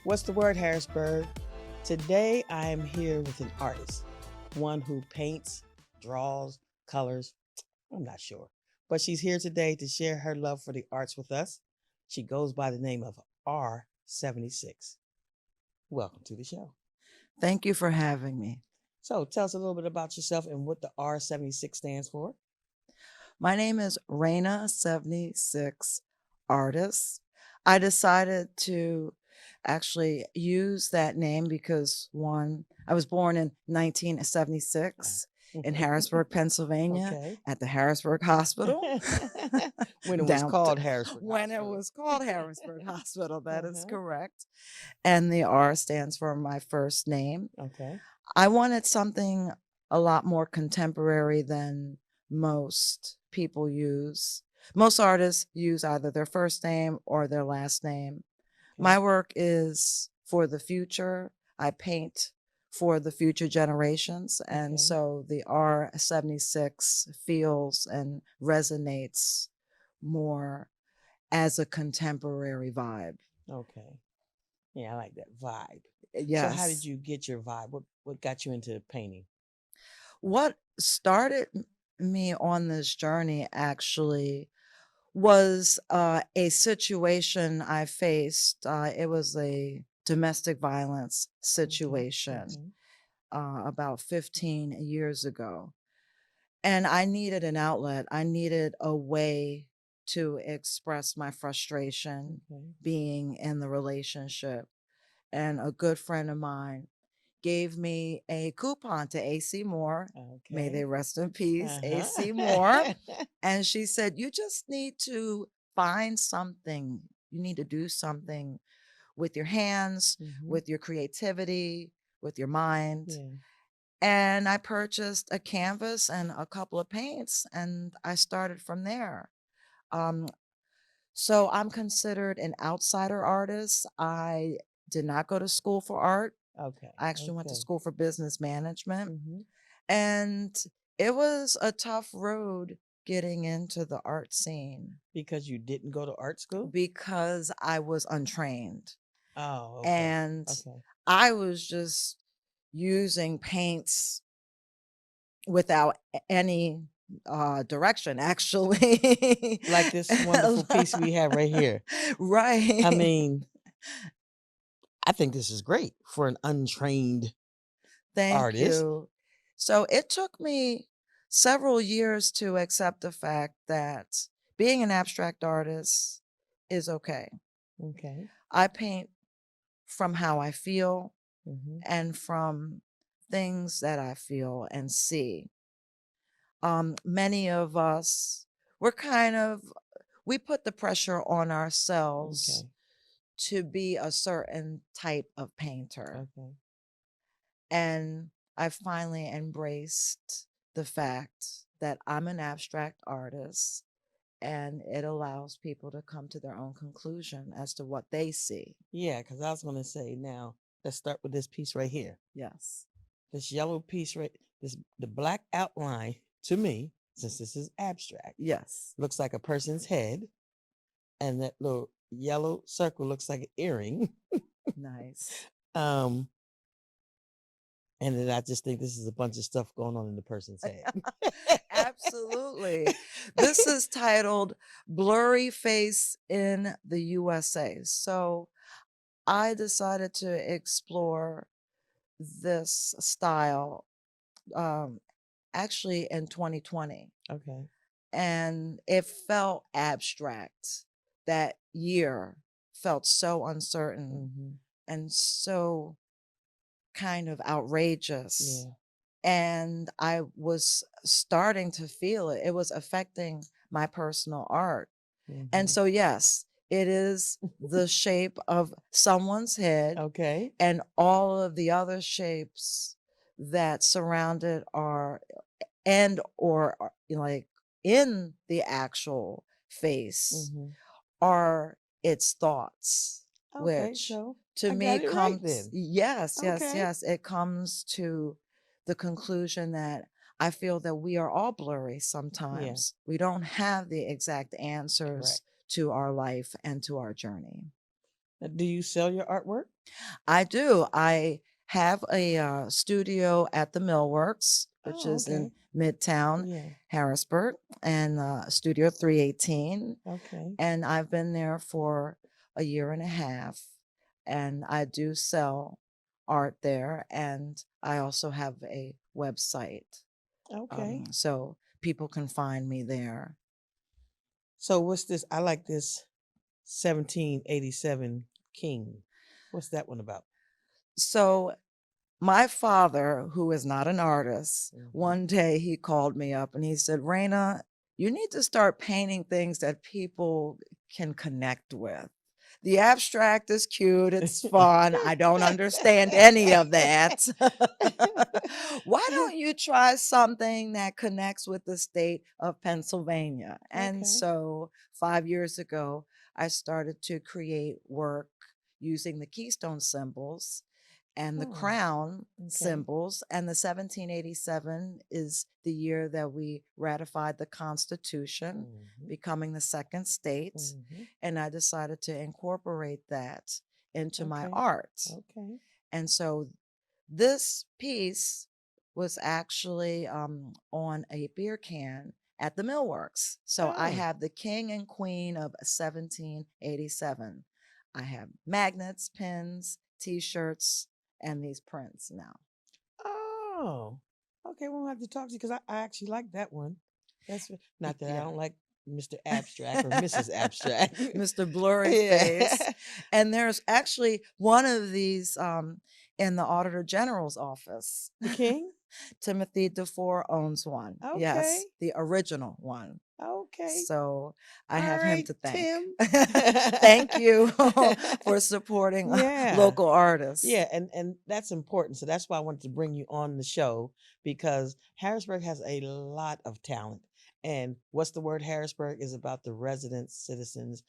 What's the word, Harrisburg? Today I am here with an artist, one who paints, draws, colors. I'm not sure. But she's here today to share her love for the arts with us. She goes by the name of R76. Welcome to the show. Thank you for having me. So tell us a little bit about yourself and what the R76 stands for. My name is Reina 76 Artist. I decided to actually use that name because one, I was born in 1976 in Harrisburg, Pennsylvania, Okay. at the Harrisburg Hospital. When it was Down- called Harrisburg. When it Hospital. was called Harrisburg Hospital, that is Uh-huh. correct. And the R stands for my first name. Okay. I wanted something a lot more contemporary than most people use. Most artists use either their first name or their last name. My work is for the future. I paint for the future generations. And Okay. so the R76 feels and resonates more as a contemporary vibe. Okay. Yeah, I like that vibe. Yes. So how did you get your vibe? What got you into painting? What started me on this journey actually was a situation I faced. It was a domestic violence situation about 15 years ago. And I needed an outlet. I needed a way to express my frustration being in the relationship. And a good friend of mine gave me a coupon to AC Moore. May they rest in peace, AC Moore. And she said, you just need to find something. You need to do something with your hands, with your creativity, with your mind. And I purchased a canvas and a couple of paints, and I started from there. So I'm considered an outsider artist. I did not go to school for art. Okay. I actually went to school for business management. And it was a tough road getting into the art scene. Because you didn't go to art school? Because I was untrained. Oh, okay. And I was just using paints without any direction, actually. Like this wonderful piece we have right here. Right. I mean, I think this is great for an untrained Thank you. So it took me several years to accept the fact that being an abstract artist is okay. Okay. I paint from how I feel and from things that I feel and see. Many of us, we put the pressure on ourselves to be a certain type of painter. And I finally embraced the fact that I'm an abstract artist, and it allows people to come to their own conclusion as to what they see. Yeah, because I was going to say, now let's start with this piece right here. Yes. This yellow piece the black outline to me, since this is abstract, Yes. looks like a person's head, and that little yellow circle looks like an earring. Nice. And then I just think this is a bunch of stuff going on in the person's head. Absolutely. This is titled Blurry Face in the USA. So I decided to explore this style actually in 2020. Okay. And it felt abstract. That year felt so uncertain and so kind of outrageous. And I was starting to feel it. It was affecting my personal art. And so, yes, it is the shape of someone's head. Okay. And all of the other shapes that surround it are, like in the actual face are its thoughts, which to me comes, yes, it comes to the conclusion that I feel that we are all blurry sometimes. We don't have the exact answers to our life and to our journey. Do you sell your artwork? I do. I have a studio at the Millworks, which Oh, is in okay. Midtown Yeah. Harrisburg, and Studio 318. Okay. And I've been there for a year and a half. And I do sell art there. And I also have a website. Okay. So people can find me there. So what's this? I like this 1787 King. What's that one about? So my father, who is not an artist, Hmm. one day he called me up and he said, Reina, you need to start painting things that people can connect with. The abstract is cute, it's fun. I don't understand any of that. Why don't you try something that connects with the state of Pennsylvania? And Okay. so 5 years ago, I started to create work using the keystone symbols and the Oh, crown okay. symbols. And the 1787 is the year that we ratified the Constitution, Hmm. becoming the second state. Hmm. And I decided to incorporate that into my Okay. art. Okay. And so this piece was actually on a beer can at the Millworks. So I Oh. have the king and queen of 1787. I have magnets, pins, t shirts, and these prints now. Oh. Okay, we'll have to talk to you because I actually like that one. That's not that I Yeah. don't like Mr. Abstract or Mrs. Abstract. Mr. Blurry Face. Yeah. And there's actually one of these in the Auditor General's office. The King? Timothy DeFore owns one. Okay. Yes, the original one. Okay. So I All have him right, to thank. Tim. Thank you for supporting Yeah. local artists. Yeah, and that's important. So that's why I wanted to bring you on the show because Harrisburg has a lot of talent. And what's the word Harrisburg is about the residents, citizens,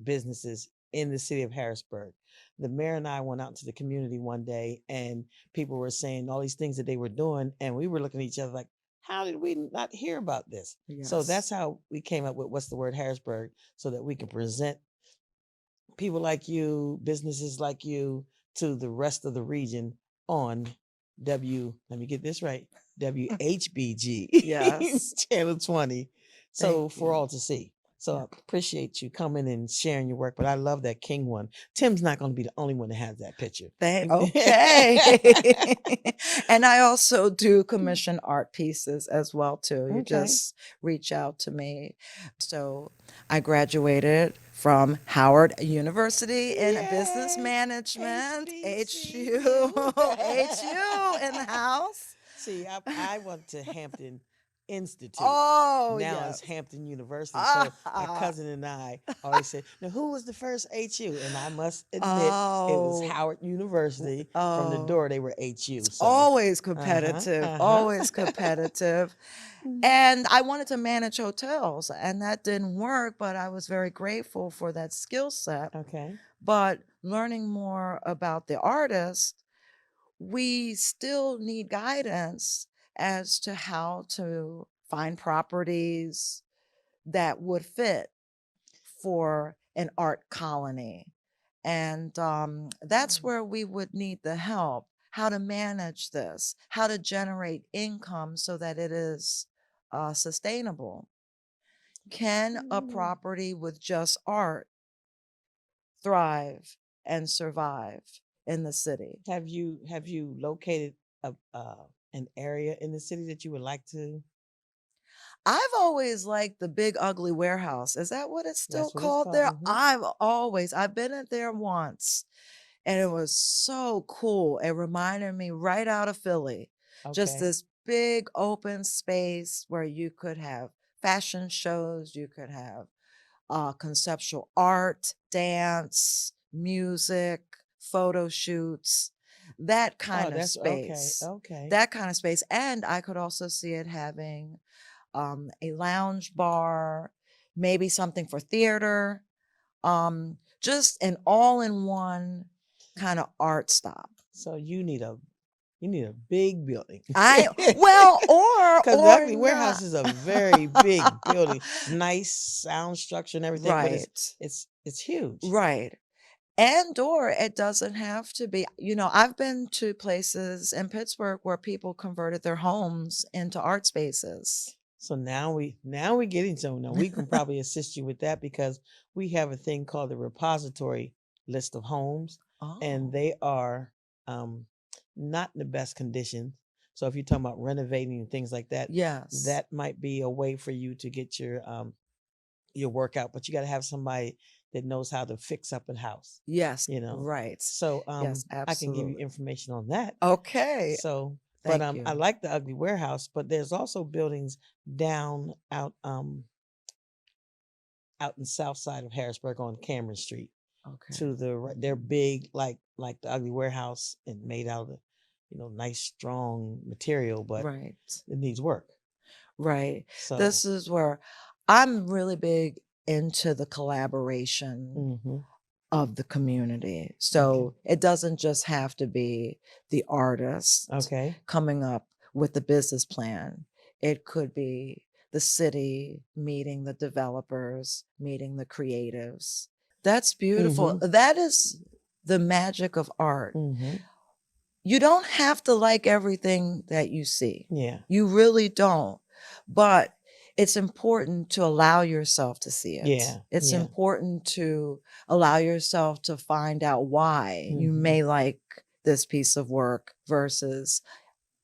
businesses in the city of Harrisburg. The mayor and I went out to the community one day and people were saying all these things that they were doing and we were looking at each other like, how did we not hear about this? So Yes. that's how we came up with what's the word Harrisburg so that we can present people like you, businesses like you to the rest of the region on let me get this right, WHBG Yes. Channel 20. Thank So for you. all to see. So Yeah. I appreciate you coming and sharing your work, but I love that King one. Tim's not going to be the only one that has that picture. Okay. And I also do commission art pieces as well too. You Okay. just reach out to me. So I graduated from Howard University in business Yay! management. HU, HBCU. HU in the house. See, I went to Hampton Institute. Oh, Now it's yes. Hampton University. So my Ah, cousin and I always said, now who was the first HU? And I must admit it was oh, Howard University. From the oh. door, they were HU. It's So always uh-huh. competitive, Uh-huh. always competitive. And I wanted to manage hotels, and that didn't work, but I was very grateful for that skill set. Okay. But learning more about the artist, we still need guidance as to how to find properties that would fit for an art colony. And that's where we would need the help, how to manage this, how to generate income so that it is sustainable. Can a Mm. property with just art thrive and survive in the city? Have you located a an area in the city that you would like to? I've always liked the big ugly warehouse. Is that what it's still That's what it's called called. there? Hmm. I've been in there once and it was so cool. It reminded me right out of Philly. Just Okay. this big open space where you could have fashion shows, you could have conceptual art, dance, music, photo shoots, that Oh, kind of that's okay. space. Okay. That kind of space. And I could also see it having a lounge bar, maybe something for theater, just an all in one kind of art stop. So you need a big building. I well, Because the or ugly warehouse not. is a very big building, nice sound structure and everything, but it's Right. it's it's huge. Right. And or it doesn't have to be, I've been to places in Pittsburgh where people converted their homes into art spaces. So now we getting somewhere. Now we can probably assist you with that because we have a thing called the repository list of homes, and Oh, they are um, not in the best condition. So if you're talking about renovating and things like that, yes. that might be a way for you to get your workout. But you got to have somebody that knows how to fix up a house. Yes, You know, right. so Yes, I can give you absolutely. information on that. Okay. So, but Thank I you. like the ugly warehouse, but there's also buildings down out in south side of Harrisburg on Cameron Street. Okay. To the right, they're big like the ugly warehouse and made out of nice strong material, but Right. it needs work. Right. So, This is where I'm really big into the collaboration hmm of the community. okay, So it doesn't just have to be the artist okay, coming up with the business plan. It could be the city meeting the developers, meeting the creatives. That's beautiful. hmm That is the magic of art. hmm You don't have to like everything that you see. yeah, You really don't. But it's important to allow yourself to see it. yeah, It's yeah, important to allow yourself to find out why you hmm may like this piece of work versus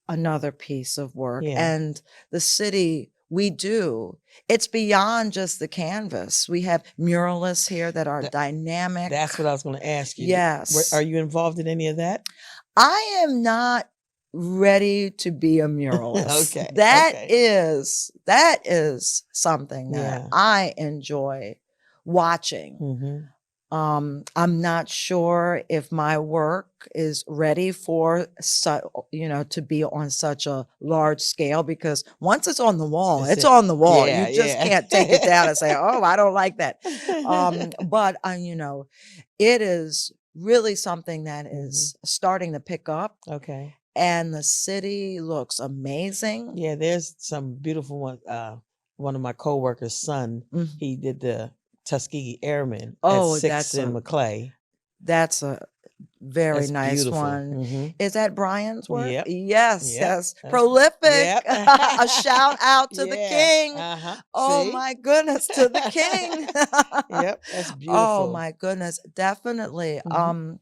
another piece of work. yeah. And the city, we do. It's beyond just the canvas. We have muralists here that are That, dynamic. that's what I was going to ask you. Yes. Are you involved in any of that? I am not ready to be a muralist. Okay, That okay. is something that Yeah. I enjoy watching. hmm I'm not sure if my work is ready for to be on such a large scale, because once it's on the wall, That's it's it. on the wall. You Yeah, just yeah. can't take it down and say, "Oh, I don't like that." But it is really something that hmm is starting to pick up, Okay. and the city looks amazing. Yeah, there's some beautiful one. One of my coworkers' son, Mhm. he did the Tuskegee Airmen at Oh, Sixth and Maclay. that's a very That's nice beautiful. one. hmm Is that Brian's work? Yep. Yes, Yep. yes. That's Prolific. yep. A shout out to the Yeah. king. Uh-huh. Oh See? my goodness, to the king. Yep. That's Oh beautiful. my goodness, definitely. hmm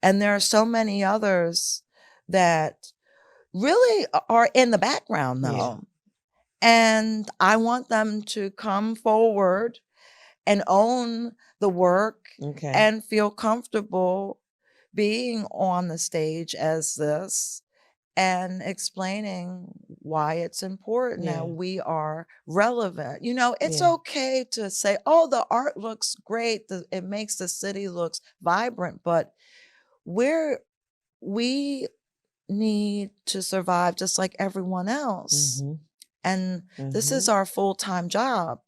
And there are so many others that really are in the background Yeah. though. And I want them to come forward and own the work Okay. and feel comfortable being on the stage as this and explaining why it's important that Yeah. we are relevant. It's Yeah. okay to say, "Oh, the art looks great. It makes the city looks vibrant," but we need to survive just like everyone else. hmm And this hmm is our full-time job.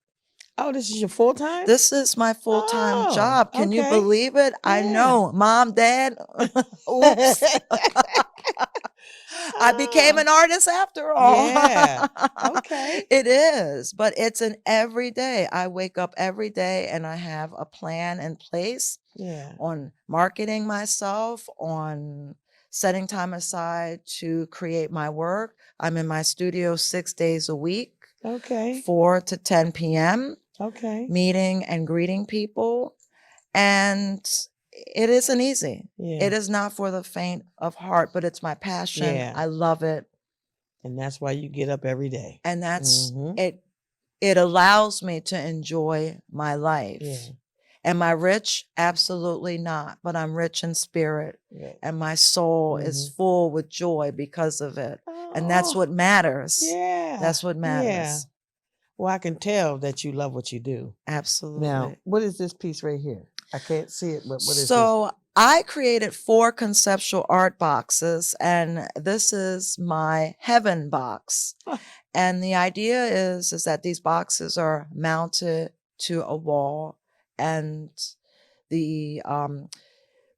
Oh, this is your full time? This is my full-time Oh, job. Can you okay. believe it? I Yeah. know. Mom, Dad, oops. I became Oh, an artist after all. yeah. Okay. It is, but it's an everyday. I wake up every day and I have a plan in place Yeah. on marketing myself, on setting time aside to create my work. I'm in my studio 6 days a week, Okay. 4 to 10 p.m., Okay. meeting and greeting people. And it isn't easy. Yeah. It is not for the faint of heart, but it's my passion. Yeah. I love it. And that's why you get up every day. And that's Mm-hmm. it. It allows me to enjoy my life. Yeah. Am I rich? Absolutely not. But I'm rich in spirit, Yeah. and my soul is Mhm. full with joy because of it. And that's what matters. Yeah. That's what Yeah. matters. Well, I can tell that you love what you do. Now, Absolutely. what is this piece right here? I can't see it, but what is this? So I created 4 conceptual art boxes, and this is my heaven box. Huh. And the idea is that these boxes are mounted to a wall, and the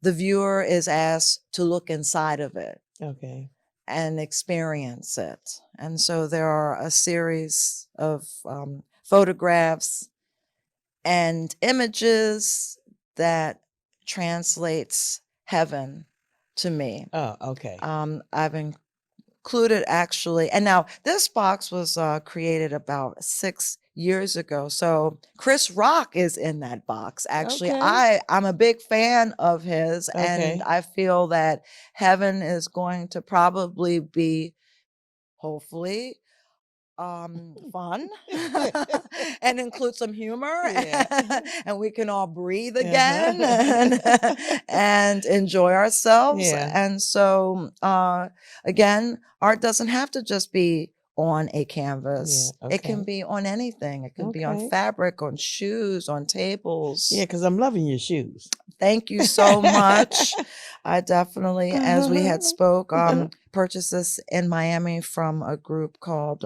viewer is asked to look inside of it Okay. and experience it. And so there are a series of photographs and images that translates heaven to me. Oh, okay. I've included actually, and now this box was created about 6 years ago. So Chris Rock is in that box. Actually, Okay. I'm a big fan of his, and Okay. I feel that heaven is going to probably be, hopefully, fun and include some humor, Yeah. and we can all breathe again and, Uh-huh. and enjoy ourselves. Yeah. And so again, art doesn't have to just be on a Yeah. canvas. It can Okay. be on anything. It can be on Okay. fabric, on shoes, on Yeah, tables. because I'm loving your shoes. Thank you so much. I definitely, as we had spoke, purchased this in Miami from a group called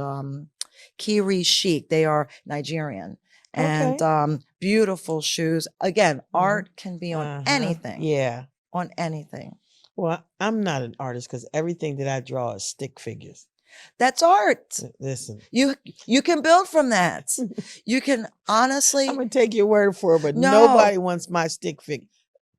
Kiri Chic. They are Nigerian, and Okay. beautiful shoes. Again, Mhm. art can be on Uh-huh. anything, Yeah. on anything. Well, I'm not an artist because everything that I draw is stick figures. That's art. Listen, You can build from that. You can honestly I'm gonna take your word for it, but no. nobody wants my stick figure.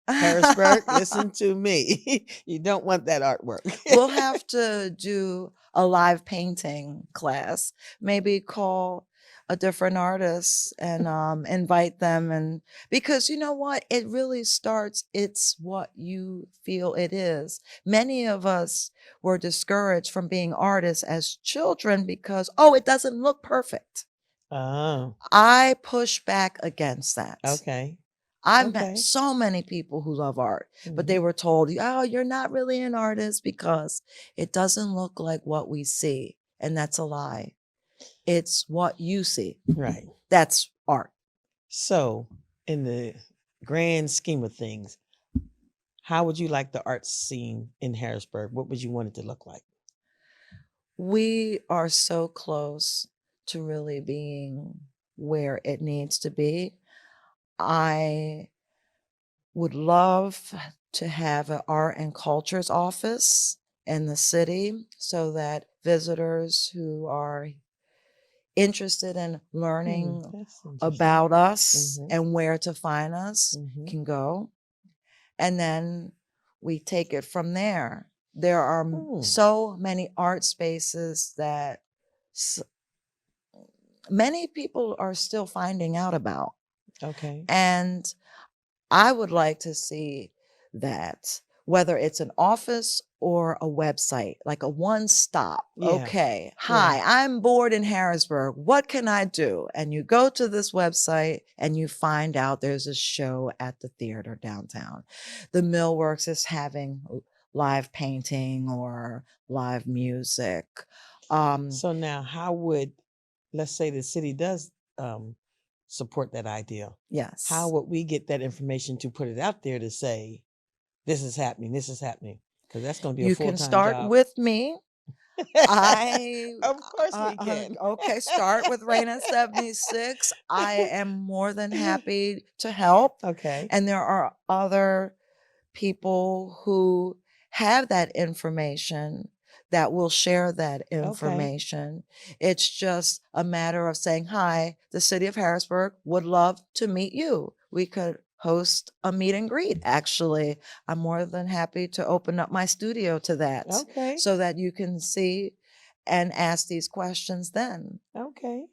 Harrisburg, listen to me. You don't want that artwork. We'll have to do a live painting class. Maybe call a different artist and invite them, and because you know what, it really starts, it's what you feel it is. Many of us were discouraged from being artists as children because, oh, it doesn't look perfect. Oh, I push back against that. okay. I've met Okay. so many people who love art, but they Mhm. were told, oh, you're not really an artist because it doesn't look like what we see. And that's a lie. It's what you see. Right. That's art. So, in the grand scheme of things, how would you like the art scene in Harrisburg? What would you want it to look like? We are so close to really being where it needs to be. I would love to have an art and cultures office in the city so that visitors who are interested in learning That's interesting. about us Mhm. and where to find us Mhm. can go. And then we take it from there. There are Mm. so many art spaces that s- many people are still finding out about. Okay. And I would like to see that, whether it's an office or a website, like a one stop. Yeah. Okay, Yeah. hi, I'm bored in Harrisburg. What can I do? And you go to this website and you find out there's a show at the theater downtown. The Millworks is having live painting or live music. So now, how would, let's say the city does support that idea? How Yes. would we get that information to put it out there to say, this is happening, this is happening? Because that's going to be a You can full-time start job. with me. I Of course we can. okay, start with Reina 76. I am more than happy to help. Okay. And there are other people who have that information that will share that Okay. information. It's just a matter of saying, hi, the city of Harrisburg would love to meet you. We could host a meet and greet. Actually, I'm more than happy to open up my studio to that Okay. so that you can see and ask these questions then. Okay.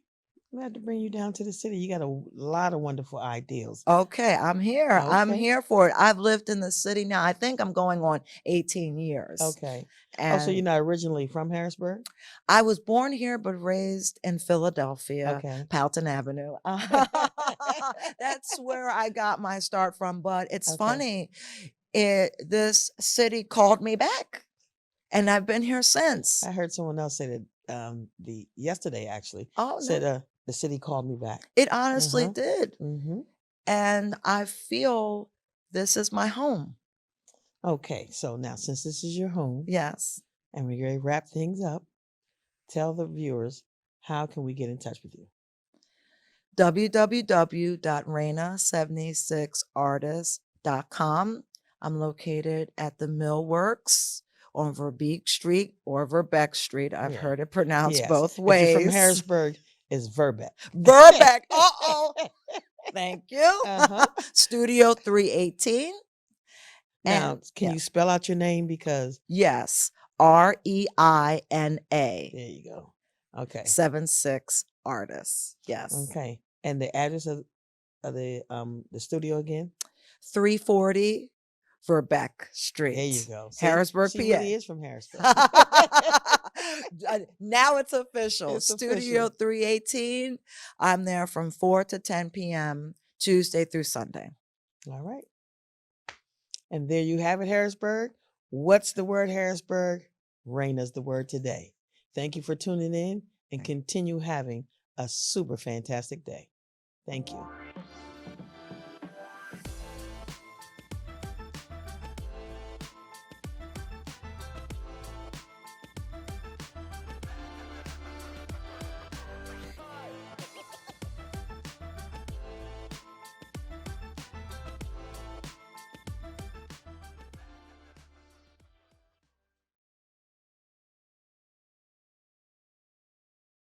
I'm gonna have to bring you down to the city. You got a lot of wonderful ideas. Okay, I'm here. I'm Okay. here for it. I've lived in the city now. I think I'm going on 18 years. Okay. Oh, so you're And not originally from Harrisburg? I was born here but raised in Philadelphia, Okay. Powelton Avenue. That's where I got my start from. But it's Okay. funny, this city called me back, and I've been here since. I heard someone else say that the yesterday actually Oh said no, the city called me back. it honestly Uh-huh. did. Mm-hmm. And I feel this is my home. Okay, so now since this is your home Yes. and we're going to wrap things up, tell the viewers how can we get in touch with you? www.reina76artist.com. I'm located at the Millworks on Verbeek Street or Verbeck Street. I've Yeah. heard it pronounced Yes. both If you're from ways. Harrisburg, it's Verbeck. Verbeck. Uh-oh. Thank you. Uh-huh. Studio 318. Now, can yeah, you spell out your name? Because yes, Reina, there you go. Okay. 76 artists. Yes. Okay. And the address of the studio again? 340 Verbeck There you Street, go. See, Harrisburg, she really PA. is from Harrisburg. Now it's official. It's Studio official. 318. I'm there from 4 to 10 p.m. Tuesday through Sunday. All right. And there you have it, Harrisburg. What's the word, Harrisburg? Reina's the word today. Thank you for tuning in and continue having a super fantastic day. Thank you.